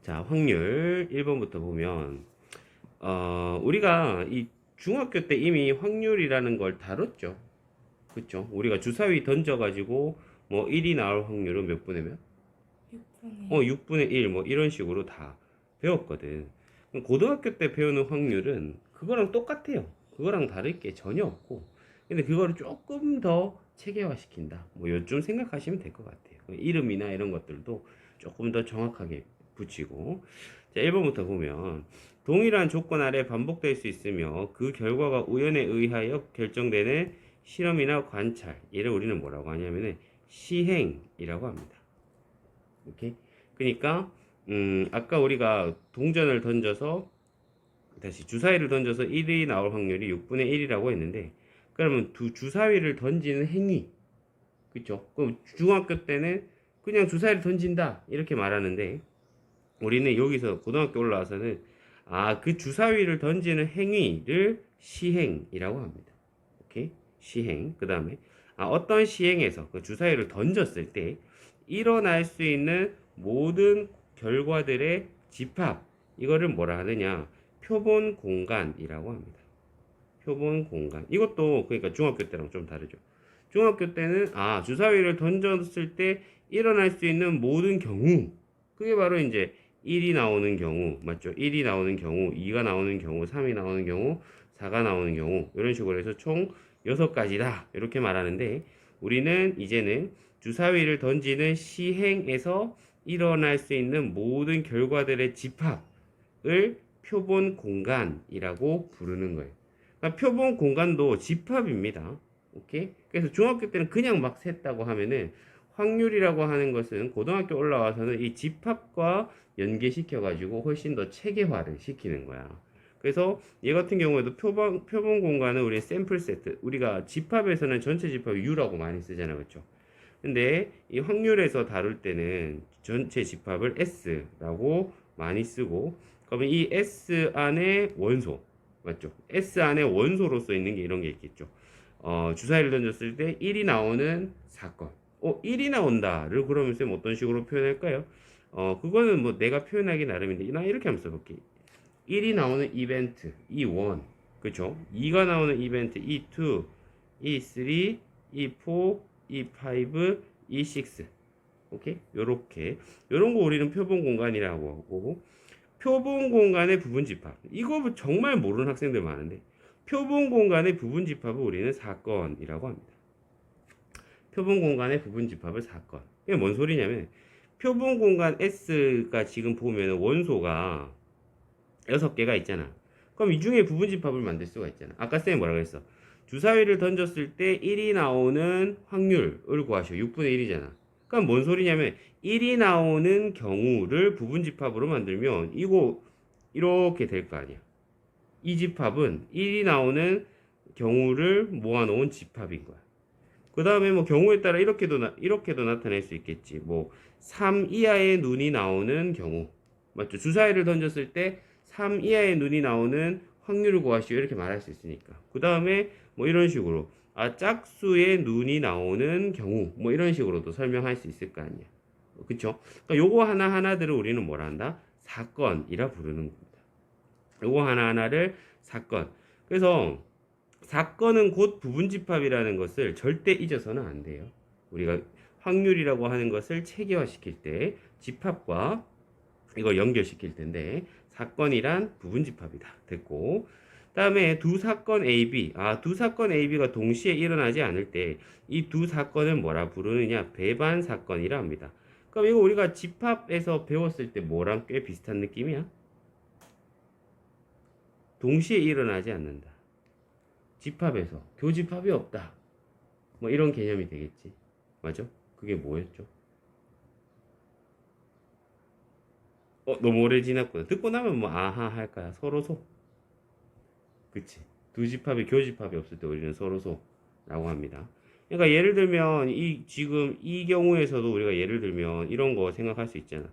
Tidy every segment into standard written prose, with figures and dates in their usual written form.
자, 확률 1번부터 보면 우리가 이 중학교 때 이미 확률이라는 걸 다뤘죠. 그쵸? 우리가 주사위 던져가지고 뭐 1이 나올 확률은 몇 분의 몇? 6분의 6분의 1 뭐 이런 식으로 다 배웠거든. 그럼 고등학교 때 배우는 확률은 그거랑 똑같아요. 그거랑 다를 게 전혀 없고. 근데 그거를 조금 더 체계화 시킨다. 뭐 요즘 생각하시면 될 것 같아요. 이름이나 이런 것들도 조금 더 정확하게 붙이고. 자, 1번부터 보면 동일한 조건 아래 반복될 수 있으며 그 결과가 우연에 의하여 결정되는 실험이나 관찰. 얘를 우리는 뭐라고 하냐면은 시행이라고 합니다. 오케이? 그러니까 아까 우리가 동전을 던져서 다시 주사위를 던져서 1이 나올 확률이 6분의 1이라고 했는데 그러면 두 주사위를 던지는 행위 그쵸? 그럼 중학교 때는 그냥 주사위를 던진다 이렇게 말하는데 우리는 여기서 고등학교 올라와서는 그 주사위를 던지는 행위를 시행이라고 합니다. 오케이? 시행. 그 다음에 어떤 시행에서 그 주사위를 던졌을 때 일어날 수 있는 모든 결과들의 집합 이거를 뭐라 하느냐? 표본 공간이라고 합니다. 표본 공간. 이것도 그러니까 중학교 때랑 좀 다르죠. 중학교 때는 주사위를 던졌을 때 일어날 수 있는 모든 경우 그게 바로 이제 1이 나오는 경우 맞죠? 1이 나오는 경우, 2가 나오는 경우, 3이 나오는 경우, 4가 나오는 경우 이런 식으로 해서 총 6가지다 이렇게 말하는데 우리는 이제는 주사위를 던지는 시행에서 일어날 수 있는 모든 결과들의 집합을 표본 공간이라고 부르는 거예요. 그러니까 표본 공간도 집합입니다. 오케이? 그래서 중학교 때는 그냥 막 셌다고 하면은 확률이라고 하는 것은 고등학교 올라와서는 이 집합과 연계시켜 가지고 훨씬 더 체계화를 시키는 거야. 그래서 얘 같은 경우에도 표본 공간은 우리 샘플 세트 우리가 집합에서는 전체 집합 U라고 많이 쓰잖아. 그렇죠? 근데 이 확률에서 다룰 때는 전체 집합을 S라고 많이 쓰고 그러면 이 S 안에 원소 맞죠? S 안에 원소로 써 있는 게 이런 게 있겠죠. 주사위를 던졌을 때 1이 나오는 사건. 1이 나온다를 그러면 쌤 어떤 식으로 표현할까요? 그거는 뭐 내가 표현하기 나름인데 나 이렇게 한번 써볼게. 1이 나오는 이벤트, E1. 그쵸? 2가 나오는 이벤트, E2, E3, E4, E5, E6. 오케이? 요렇게. 요런 거 우리는 표본 공간이라고 하고, 표본 공간의 부분 집합. 이거 정말 모르는 학생들 많은데, 표본 공간의 부분 집합을 우리는 사건이라고 합니다. 표본 공간의 부분 집합을 사건. 이게 뭔 소리냐면, 표본 공간 S가 지금 보면 원소가 6개가 있잖아. 그럼 이 중에 부분 집합을 만들 수가 있잖아. 아까 쌤이 뭐라 그랬어? 주사위를 던졌을 때 1이 나오는 확률을 구하시오. 6분의 1이잖아. 그럼 뭔 소리냐면 1이 나오는 경우를 부분 집합으로 만들면 이거 이렇게 될 거 아니야. 이 집합은 1이 나오는 경우를 모아놓은 집합인 거야. 그 다음에 뭐 경우에 따라 이렇게도 나타낼 수 있겠지. 뭐 3 이하의 눈이 나오는 경우. 맞죠? 주사위를 던졌을 때 3 이하의 눈이 나오는 확률을 구하시오. 이렇게 말할 수 있으니까. 그 다음에 뭐 이런 식으로 짝수의 눈이 나오는 경우. 뭐 이런 식으로도 설명할 수 있을 거 아니야. 그쵸? 그러니까 요거 하나하나들을 우리는 뭐라 한다? 사건이라 부르는 겁니다. 요거 하나하나를 사건. 그래서 사건은 곧 부분집합이라는 것을 절대 잊어서는 안 돼요. 우리가 확률이라고 하는 것을 체계화시킬 때 집합과 이걸 연결시킬 텐데 사건이란 부분집합이다. 됐고 다음에 두 사건 AB 두 사건 AB가 동시에 일어나지 않을 때 이 두 사건을 뭐라 부르느냐 배반 사건이라 합니다. 그럼 이거 우리가 집합에서 배웠을 때 뭐랑 꽤 비슷한 느낌이야? 동시에 일어나지 않는다. 집합에서 교집합이 없다. 뭐 이런 개념이 되겠지. 맞아? 그게 뭐였죠? 너무 오래 지났구나. 듣고 나면 뭐 아하 할까요? 서로소. 그치? 두 집합이 교집합이 없을 때 우리는 서로소라고 합니다. 그러니까 예를 들면 지금 이 경우에서도 우리가 예를 들면 이런 거 생각할 수 있잖아.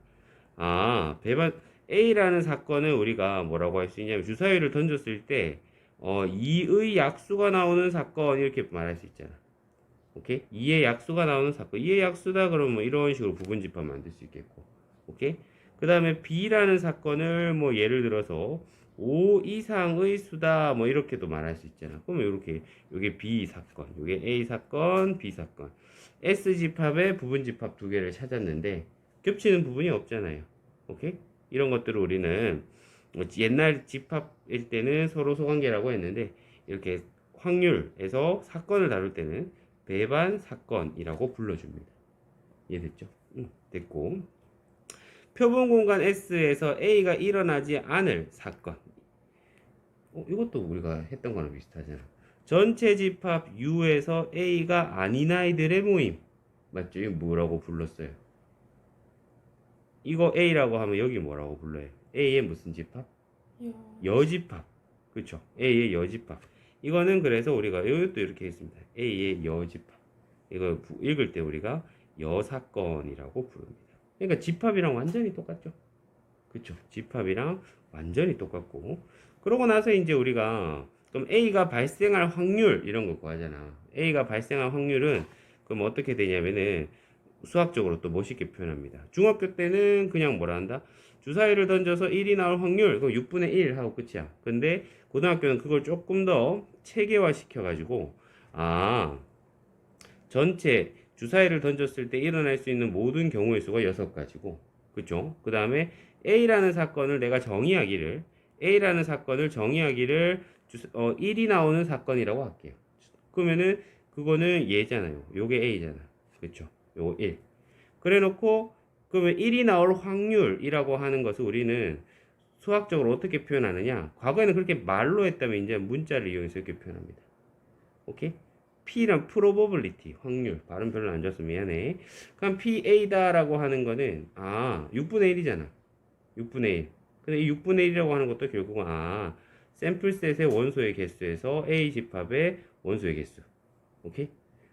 배반 A라는 사건을 우리가 뭐라고 할 수 있냐면 주사위를 던졌을 때 2의 약수가 나오는 사건 이렇게 말할 수 있잖아. 오케이? 2의 약수가 나오는 사건. 2의 약수다 그러면 뭐 이런 식으로 부분집합 만들 수 있겠고. 오케이? 그 다음에 B라는 사건을 뭐 예를 들어서 5 이상의 수다 뭐 이렇게도 말할 수 있잖아. 그러면 이렇게 요게 B 사건, 요게 A 사건, B 사건. S 집합의 부분 집합 두 개를 찾았는데 겹치는 부분이 없잖아요. 오케이? 이런 것들을 우리는 옛날 집합일 때는 서로 소관계라고 했는데 이렇게 확률에서 사건을 다룰 때는 배반 사건이라고 불러줍니다. 이해됐죠? 응, 됐고. 표본 공간 S에서 A가 일어나지 않을 사건. 이것도 우리가 했던 거랑 비슷하잖아. 전체 집합 U에서 A가 아닌 아이들의 모임. 맞죠? 이거 뭐라고 불렀어요? 이거 A라고 하면 여기 뭐라고 불러요? A의 무슨 집합? 여집합. 그쵸? A의 여집합. 이거는 그래서 우리가 이것도 이렇게 했습니다. A의 여집합. 이거 읽을 때 우리가 여사건이라고 부릅니다. 그러니까 집합이랑 완전히 똑같죠? 그쵸? 집합이랑 완전히 똑같고. 그러고 나서 이제 우리가 그럼 A가 발생할 확률 이런 거 구하잖아. A가 발생할 확률은 그럼 어떻게 되냐면은 수학적으로 또 멋있게 표현합니다. 중학교 때는 그냥 뭐라 한다? 주사위를 던져서 1이 나올 확률, 그거 6분의 1 하고 끝이야. 근데 고등학교는 그걸 조금 더 체계화 시켜가지고, 전체 주사위를 던졌을 때 일어날 수 있는 모든 경우의 수가 6가지고, 그쵸? 그 다음에 A라는 사건을 내가 정의하기를, A라는 사건을 정의하기를 1이 나오는 사건이라고 할게요. 그러면은 그거는 얘잖아요. 요게 A잖아. 그쵸? 요거 1. 그래 놓고 그러면 1이 나올 확률이라고 하는 것을 우리는 수학적으로 어떻게 표현하느냐? 과거에는 그렇게 말로 했다면 이제 문자를 이용해서 이렇게 표현합니다. 오케이? P란 probability, 확률. 발음 별로 안 좋아서 미안해. 그럼 PA다라고 하는 거는 6분의 1이잖아. 6분의 1. 근데 이 6분의 1이라고 하는 것도 결국은 샘플셋의 원소의 개수에서 A 집합의 원소의 개수. 오케이?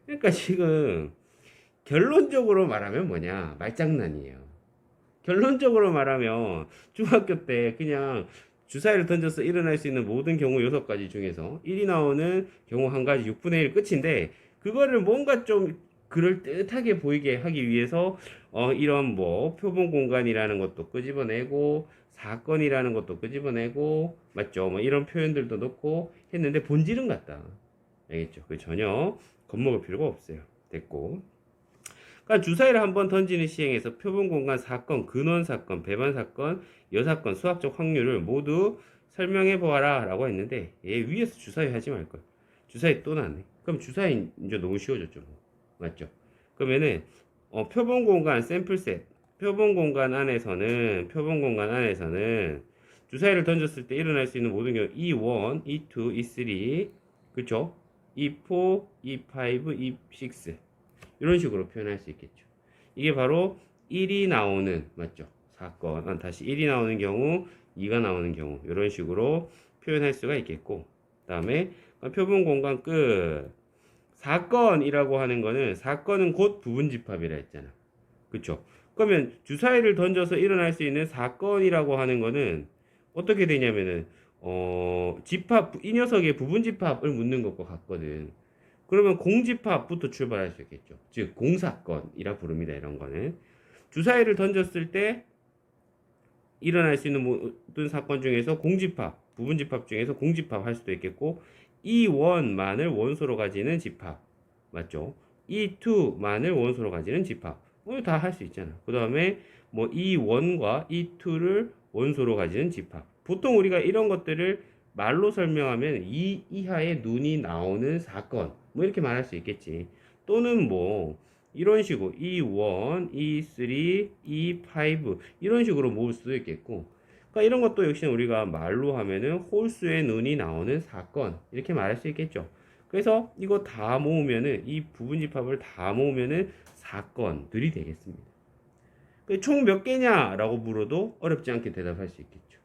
그러니까 지금 결론적으로 말하면 뭐냐? 말장난이에요. 결론적으로 말하면 중학교 때 그냥 주사위를 던져서 일어날 수 있는 모든 경우 6가지 중에서 1이 나오는 경우 한 가지 6분의 1 끝인데 그거를 뭔가 좀 그럴듯하게 보이게 하기 위해서 이런 뭐 표본 공간이라는 것도 끄집어내고 사건이라는 것도 끄집어내고 맞죠? 뭐 이런 표현들도 넣고 했는데 본질은 같다. 알겠죠? 그 전혀 겁먹을 필요가 없어요. 됐고. 그러니까 주사위를 한번 던지는 시행에서 표본 공간 사건, 근원 사건, 배반 사건, 여사건, 수학적 확률을 모두 설명해 보아라 라고 했는데 얘 위에서 주사위 하지 말걸. 주사위 또 나네. 그럼 주사위 이제 너무 쉬워졌죠. 뭐. 맞죠? 그러면은 표본 공간 샘플셋 표본 공간 안에서는 주사위를 던졌을 때 일어날 수 있는 모든 경우 E1, E2, E3 그쵸? E4, E5, E6 이런 식으로 표현할 수 있겠죠. 이게 바로 1이 나오는 맞죠? 사건. 다시 1이 나오는 경우, 2가 나오는 경우 이런 식으로 표현할 수가 있겠고 그다음에 표본 공간 끝. 사건이라고 하는 거는 사건은 곧 부분 집합이라 했잖아. 그쵸? 그러면 주사위를 던져서 일어날 수 있는 사건이라고 하는 거는 어떻게 되냐면은 집합 이 녀석의 부분 집합을 묻는 것과 같거든. 그러면 공집합부터 출발할 수 있겠죠. 즉 공사건이라 부릅니다. 이런 거는 주사위를 던졌을 때 일어날 수 있는 모든 사건 중에서 공집합, 부분집합 중에서 공집합 할 수도 있겠고 이 원만을 원소로 가지는 집합 맞죠? 이 투만을 원소로 가지는 집합 다 할 수 있잖아. 그 다음에 뭐 이 원과 이 투를 원소로 가지는 집합. 보통 우리가 이런 것들을 말로 설명하면 이 이하의 눈이 나오는 사건 뭐 이렇게 말할 수 있겠지. 또는 뭐 이런 식으로 E1, E3, E5 이런 식으로 모을 수도 있겠고 그러니까 이런 것도 역시 우리가 말로 하면은 홀수의 눈이 나오는 사건 이렇게 말할 수 있겠죠. 그래서 이거 다 모으면은 이 부분 집합을 다 모으면은 사건들이 되겠습니다. 총 몇 개냐라고 물어도 어렵지 않게 대답할 수 있겠죠.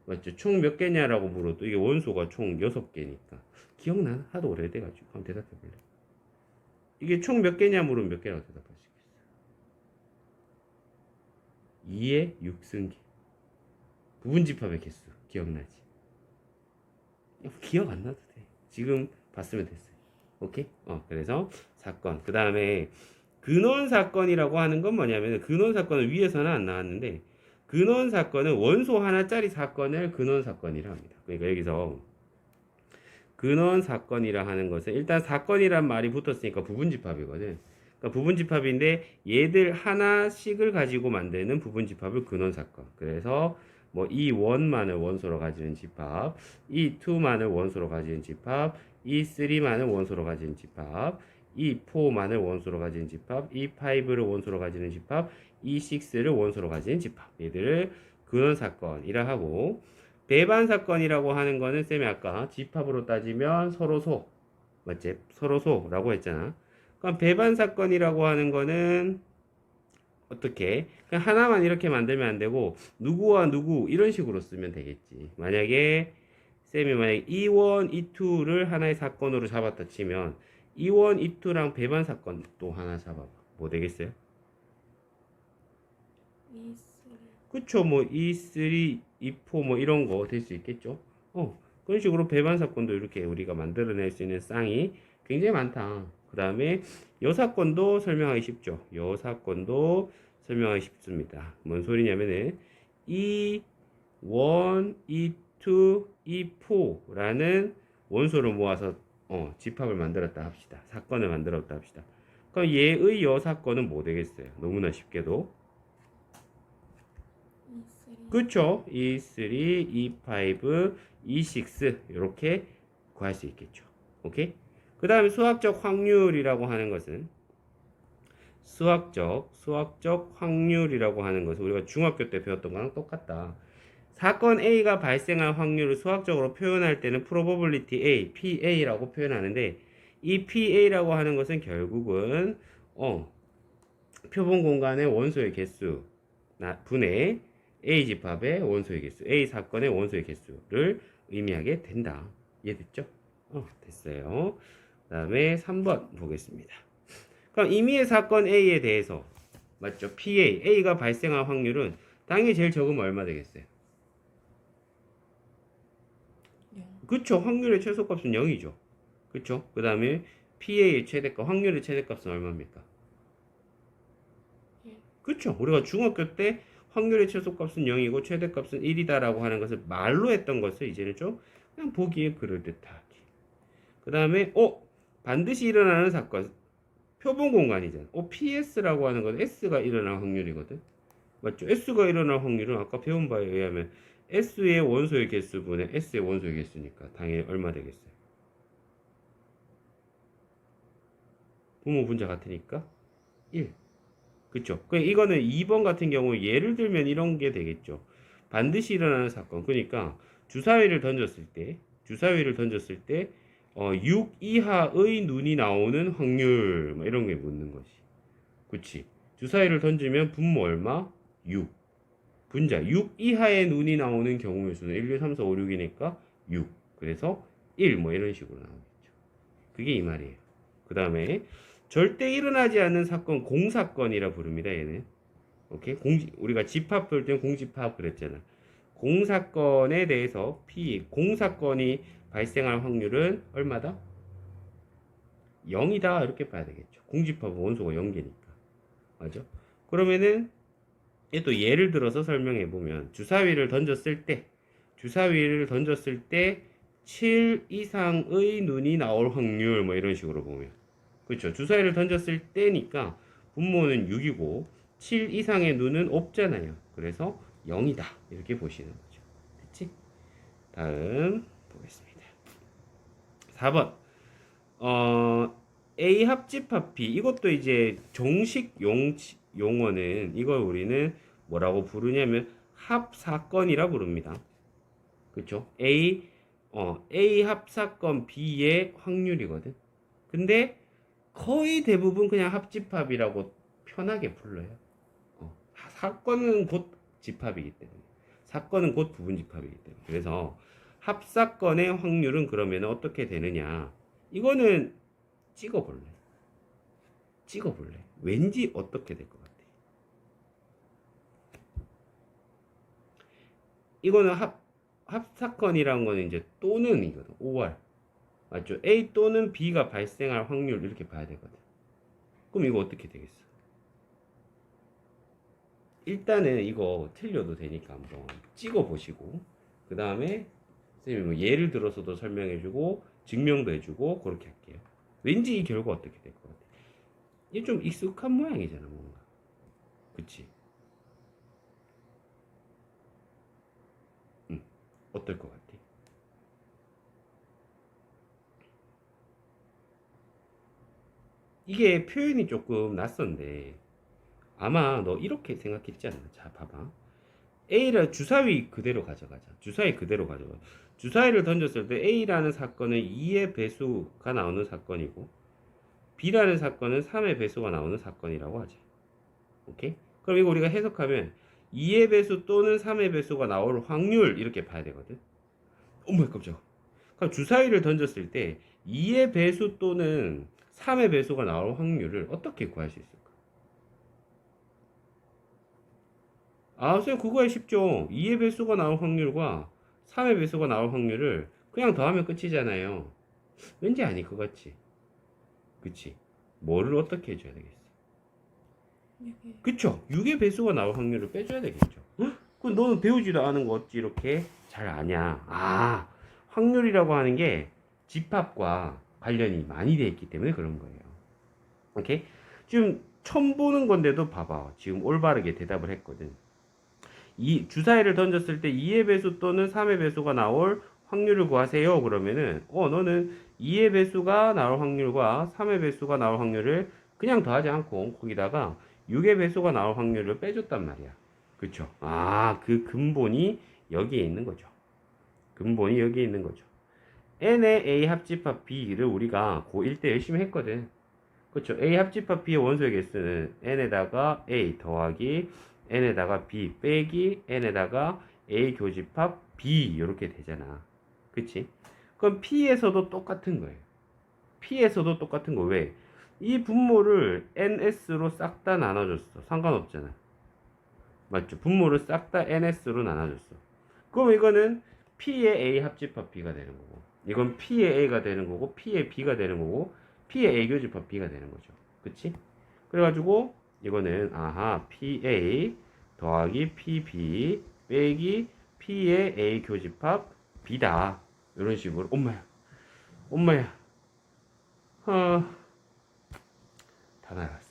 맞죠? 총 몇 개냐라고 물어도 이게 원소가 총 6개니까 기억나? 하도 오래돼가지고 한번 대답해 볼래? 이게 총 몇 개냐 물으면 몇 개라고 대답할 수 있겠어? 2의 6승계 부분 집합의 개수 기억나지? 기억 안 나도 돼. 지금 봤으면 됐어요. 오케이? 그래서 사건. 그 다음에 근원 사건이라고 하는 건 뭐냐면 근원 사건은 위에서는 안 나왔는데 근원 사건은 원소 하나짜리 사건을 근원 사건이라 합니다. 그러니까 여기서 근원 사건이라 하는 것은 일단 사건이란 말이 붙었으니까 부분집합이거든. 그러니까 부분집합인데 얘들 하나씩을 가지고 만드는 부분집합을 근원 사건. 그래서 뭐 이 원만을 원소로 가지는 집합, 이 2만을 원소로 가지는 집합, 이 3만을 원소로 가지는 집합, 이 4만을 원소로 가지는 집합, 이 5를 원소로 가지는 집합, 이 6를 원소로 가지는 집합. 얘들을 근원 사건이라 하고 배반 사건이라고 하는 거는 쌤이 아까 집합으로 따지면 서로소 맞지? 서로소라고 했잖아. 그럼 배반 사건이라고 하는 거는 어떻게? 그냥 하나만 이렇게 만들면 안 되고 누구와 누구 이런 식으로 쓰면 되겠지. 만약에 쌤이 만약에 E1, E2를 하나의 사건으로 잡았다 치면 E1, E2랑 배반 사건 또 하나 잡아봐. 뭐 되겠어요? E3. 그쵸? 뭐 E3, E4 뭐 이런 거 될 수 있겠죠? 그런 식으로 배반 사건도 이렇게 우리가 만들어낼 수 있는 쌍이 굉장히 많다. 그 다음에 여사건도 설명하기 쉽죠. 여사건도 설명하기 쉽습니다. 뭔 소리냐면은 E1, E2, E4라는 원소를 모아서 집합을 만들었다 합시다. 사건을 만들었다 합시다. 그럼 얘의 여사건은 뭐 되겠어요? 너무나 쉽게도 E3. 그쵸? E3, E5, E6 이렇게 구할 수 있겠죠. 오케이? 그 다음에 수학적 확률이라고 하는 것은 수학적 확률이라고 하는 것은 우리가 중학교 때 배웠던 거랑 똑같다. 사건 A가 발생할 확률을 수학적으로 표현할 때는 probability A, PA라고 표현하는데 이 PA라고 하는 것은 결국은 표본 공간의 원소의 개수 분의 A 집합의 원소의 개수, A 사건의 원소의 개수를 의미하게 된다. 이해됐죠? 됐어요. 그 다음에 3번 보겠습니다. 그럼 임의의 사건 A에 대해서 맞죠? PA, A가 발생할 확률은 당연히 제일 적으면 얼마 되겠어요? 0. 그쵸? 확률의 최소값은 0이죠. 그쵸? 그 다음에 PA의 최대값, 확률의 최대값은 얼마입니까? 1. 그쵸? 우리가 중학교 때 확률의 최소값은 0이고 최대값은 1이다라고 하는 것을 말로 했던 것을 이제는 좀 그냥 보기에 그럴듯하게. 그 다음에 반드시 일어나는 사건 표본 공간이잖아. PS라고 하는 건 S가 일어날 확률이거든. 맞죠? S가 일어날 확률은 아까 배운 바에 의하면 S의 원소의 개수분의 S의 원소의 개수니까 당연히 얼마 되겠어요? 부모 분자 같으니까 1. 그쵸? 이거는 2번 같은 경우 예를 들면 이런 게 되겠죠. 반드시 일어나는 사건. 그러니까 주사위를 던졌을 때 6 이하의 눈이 나오는 확률 뭐 이런 게 묻는 거지. 그치? 주사위를 던지면 분모 얼마? 6. 분자 6 이하의 눈이 나오는 경우의 수는 1, 2, 3, 4, 5, 6이니까 6. 그래서 1 뭐 이런 식으로 나오겠죠. 그게 이 말이에요. 그 다음에 절대 일어나지 않는 사건 공사건이라 부릅니다. 얘는. 오케이? 우리가 집합 볼 때는 공집합 그랬잖아. 공사건에 대해서 공사건이 발생할 확률은 얼마다? 0이다 이렇게 봐야 되겠죠. 공집합은 원소가 0개니까. 맞죠? 그러면은 또 예를 들어서 설명해 보면 주사위를 던졌을 때 7 이상의 눈이 나올 확률 뭐 이런 식으로 보면 그렇죠. 주사위를 던졌을 때니까 분모는 6이고 7 이상의 눈은 없잖아요. 그래서 0이다 이렇게 보시는 거죠. 됐지? 다음 보겠습니다. 4번 A 합집합 B 이것도 이제 정식 용어는 이걸 우리는 뭐라고 부르냐면 합사건이라 부릅니다. 그렇죠? A 합사건 B의 확률이거든. 근데 거의 대부분 그냥 합집합이라고 편하게 불러요. 사건은 곧 집합이기 때문에. 사건은 곧 부분집합이기 때문에. 그래서 합사건의 확률은 그러면 어떻게 되느냐? 이거는 찍어볼래. 왠지 어떻게 될 것 같아? 이거는 합사건이라는 거는 이제 또는이거든. 5월. 맞죠? A 또는 B가 발생할 확률 이렇게 봐야 되거든. 그럼 이거 어떻게 되겠어? 일단은 이거 틀려도 되니까 한번 찍어 보시고 그 다음에 선생님이 뭐 예를 들어서도 설명해주고 증명도 해주고 그렇게 할게요. 왠지 이 결과 어떻게 될 것 같아? 이게 좀 익숙한 모양이잖아 뭔가. 그치? 어떨 것 같아? 이게 표현이 조금 낯선데 아마 너 이렇게 생각했지 않나? 자, 봐봐. A를 주사위 그대로 가져가자. 주사위 그대로 가져가. 주사위를 던졌을 때 A라는 사건은 2의 배수가 나오는 사건이고 B라는 사건은 3의 배수가 나오는 사건이라고 하자. 오케이? 그럼 이거 우리가 해석하면 2의 배수 또는 3의 배수가 나올 확률 이렇게 봐야 되거든. 어머 깜짝아. 그럼 주사위를 던졌을 때 2의 배수 또는 3의 배수가 나올 확률을 어떻게 구할 수 있을까? 아, 선생님 그거야 쉽죠. 2의 배수가 나올 확률과 3의 배수가 나올 확률을 그냥 더하면 끝이잖아요. 왠지 아닐 것 같지? 그치? 뭐를 어떻게 해줘야 되겠어? 이게 그쵸? 6의 배수가 나올 확률을 빼줘야 되겠죠. 헉? 그럼 너는 배우지도 않은 거 어찌 이렇게 잘 아냐? 아, 확률이라고 하는 게 집합과 관련이 많이 돼 있기 때문에 그런 거예요. 오케이? 지금 처음 보는 건데도 봐봐. 지금 올바르게 대답을 했거든. 이 주사위를 던졌을 때 2의 배수 또는 3의 배수가 나올 확률을 구하세요. 그러면은 너는 2의 배수가 나올 확률과 3의 배수가 나올 확률을 그냥 더하지 않고 거기다가 6의 배수가 나올 확률을 빼줬단 말이야. 그쵸? 아, 그 근본이 여기에 있는 거죠. 근본이 여기에 있는 거죠. n의 a 합집합 b를 우리가 고1 때 열심히 했거든. 그쵸? a 합집합 b의 원소의 개수는 n에다가 a 더하기 n에다가 b 빼기 n에다가 a 교집합 b 이렇게 되잖아. 그치? 그럼 p에서도 똑같은 거예요. p에서도 똑같은 거. 왜? 이 분모를 ns로 싹 다 나눠줬어. 상관없잖아. 맞죠? 분모를 싹 다 ns로 나눠줬어. 그럼 이거는 p의 a 합집합 b가 되는 거고, 이건 p의 a가 되는 거고, p의 b가 되는 거고, p의 a 교집합 b가 되는 거죠. 그치? 그래가지고 이거는 아하 PA 더하기 PB 빼기 P의 A 교집합 B다. 이런 식으로 엄마야 다 나갔어.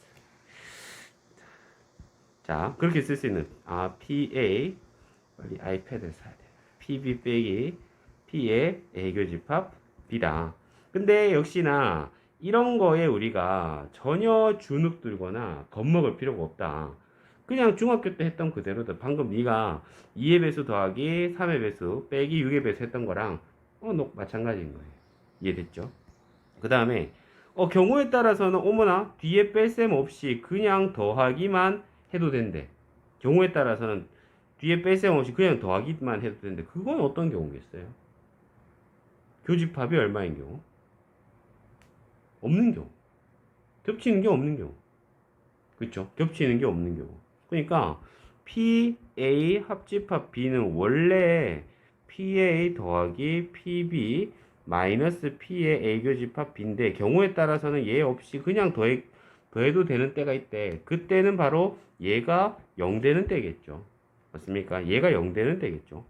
자 그렇게 쓸 수 있는 PA 빨리 아이패드를 사야 돼. PB 빼기 P의 A 교집합 B다. 근데 역시나 이런 거에 우리가 전혀 주눅 들거나 겁먹을 필요가 없다. 그냥 중학교 때 했던 그대로다. 방금 네가 2의 배수 더하기 3의 배수 빼기 6의 배수 했던 거랑 마찬가지인 거예요. 이해됐죠? 그 다음에 경우에 따라서는 어머나 뒤에 뺄셈 없이 그냥 더하기만 해도 된대. 경우에 따라서는 뒤에 뺄셈 없이 그냥 더하기만 해도 된대. 그건 어떤 경우겠어요? 교집합이 얼마인 경우? 없는 경우. 겹치는 게 없는 경우. 그쵸? 겹치는 게 없는 경우. 그러니까 PA 합집합 B는 원래 PA 더하기 PB 마이너스 P의 A 교집합 B인데 경우에 따라서는 얘 없이 그냥 더해도 되는 때가 있대. 그때는 바로 얘가 0 되는 때겠죠. 맞습니까? 얘가 0 되는 때겠죠.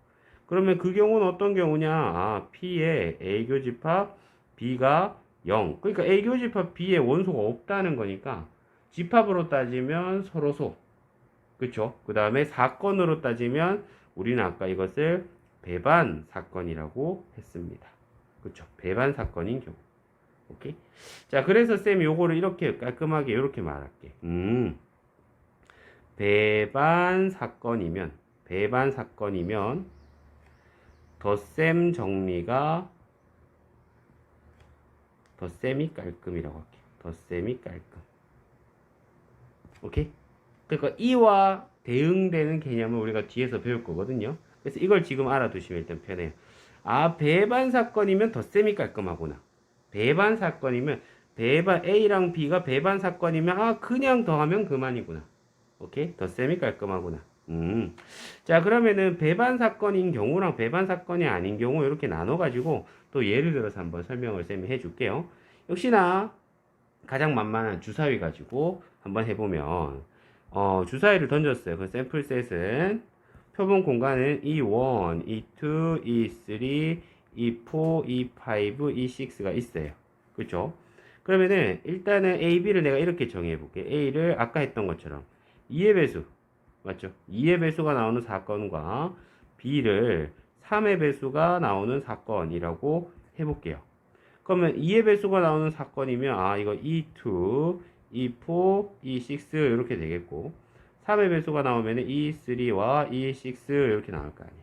그러면 그 경우는 어떤 경우냐? P의 A 교집합 B가 0. 그러니까 A 교집합 B의 원소가 없다는 거니까 집합으로 따지면 서로소. 그쵸? 그 다음에 사건으로 따지면 우리는 아까 이것을 배반 사건이라고 했습니다. 그쵸? 배반 사건인 경우. 오케이? 자, 그래서 쌤이 요거를 이렇게 깔끔하게 이렇게 말할게. 배반 사건이면 덧셈 정리가 덧셈이 깔끔이라고 할게요. 덧셈이 깔끔. 오케이? 그러니까 이와 대응되는 개념을 우리가 뒤에서 배울 거거든요. 그래서 이걸 지금 알아두시면 일단 편해요. 배반 사건이면 덧셈이 깔끔하구나. 배반 사건이면 A랑 B가 배반 사건이면 그냥 더하면 그만이구나. 오케이? 덧셈이 깔끔하구나. 자, 그러면은 배반 사건인 경우랑 배반 사건이 아닌 경우 이렇게 나눠가지고 또 예를 들어서 한번 설명을 쌤이 해줄게요. 역시나 가장 만만한 주사위 가지고 한번 해보면 주사위를 던졌어요. 그 샘플셋은 표본 공간은 E1, E2, E3, E4, E5, E6가 있어요. 그렇죠? 그러면은 일단은 A, B를 내가 이렇게 정의해 볼게. A를 아까 했던 것처럼 2의 배수, 맞죠? 2의 배수가 나오는 사건과 B를 3의 배수가 나오는 사건이라고 해볼게요. 그러면 2의 배수가 나오는 사건이면 이거 E2, E4, E6 이렇게 되겠고 3의 배수가 나오면 E3와 E6 이렇게 나올 거 아니에요.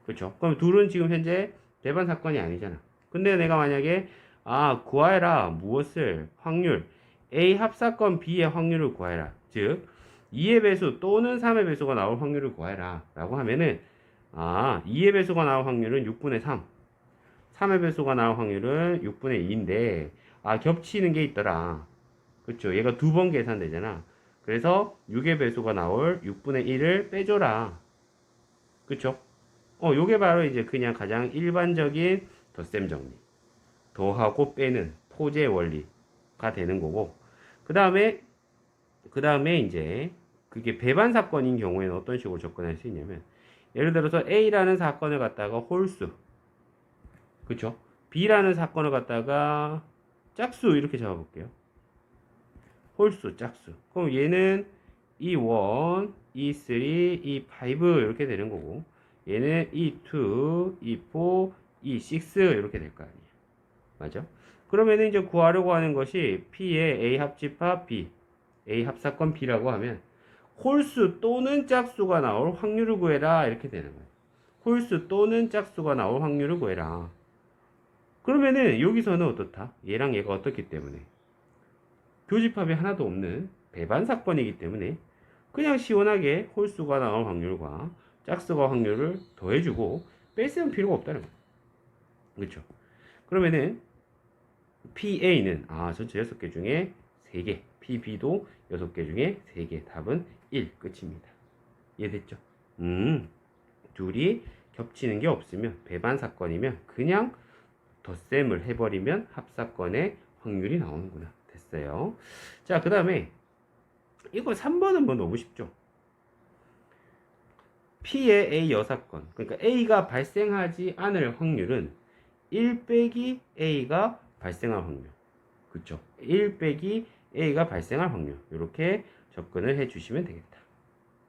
그렇죠? 그럼 둘은 지금 현재 배반 사건이 아니잖아. 근데 내가 만약에 구하해라 무엇을 확률 A 합사건 B의 확률을 구하해라. 즉 2의 배수 또는 3의 배수가 나올 확률을 구하해라 라고 하면은 2의 배수가 나올 확률은 6분의 3, 3의 배수가 나올 확률은 6분의 2인데 겹치는 게 있더라. 그렇죠? 얘가 두 번 계산되잖아. 그래서 6의 배수가 나올 6분의 1을 빼줘라. 그렇죠? 요게 바로 이제 그냥 가장 일반적인 덧셈 정리. 더하고 빼는 포제 원리가 되는 거고. 그 다음에 이제 그게 배반 사건인 경우에는 어떤 식으로 접근할 수 있냐면 예를 들어서 A라는 사건을 갖다가 홀수, 그렇죠? B라는 사건을 갖다가 짝수 이렇게 잡아볼게요. 홀수, 짝수. 그럼 얘는 E1, E3, E5 이렇게 되는 거고 얘는 E2, E4, E6 이렇게 될 거 아니에요. 맞아? 그러면은 이제 구하려고 하는 것이 P의 A 합집합 B, A 합사건 B라고 하면 홀수 또는 짝수가 나올 확률을 구해라 이렇게 되는 거예요. 홀수 또는 짝수가 나올 확률을 구해라. 그러면은 여기서는 어떻다? 얘랑 얘가 어떻기 때문에 교집합이 하나도 없는 배반 사건이기 때문에 그냥 시원하게 홀수가 나올 확률과 짝수가 확률을 더해주고 뺄셈 필요가 없다는 거예요. 그렇죠? 그러면은 PA는 전체 6개 중에 3개, PB도 6개 중에 3개, 답은 1 끝입니다. 이해됐죠? 둘이 겹치는 게 없으면 배반 사건이면 그냥 덧셈을 해버리면 합사건의 확률이 나오는구나. 됐어요. 자, 그 다음에 이거 3번은 뭐 너무 쉽죠? P의 A 여사건, 그러니까 A가 발생하지 않을 확률은 1 빼기 A가 발생할 확률. 그쵸? 1 빼기 A가 발생할 확률. 이렇게 접근을 해 주시면 되겠다.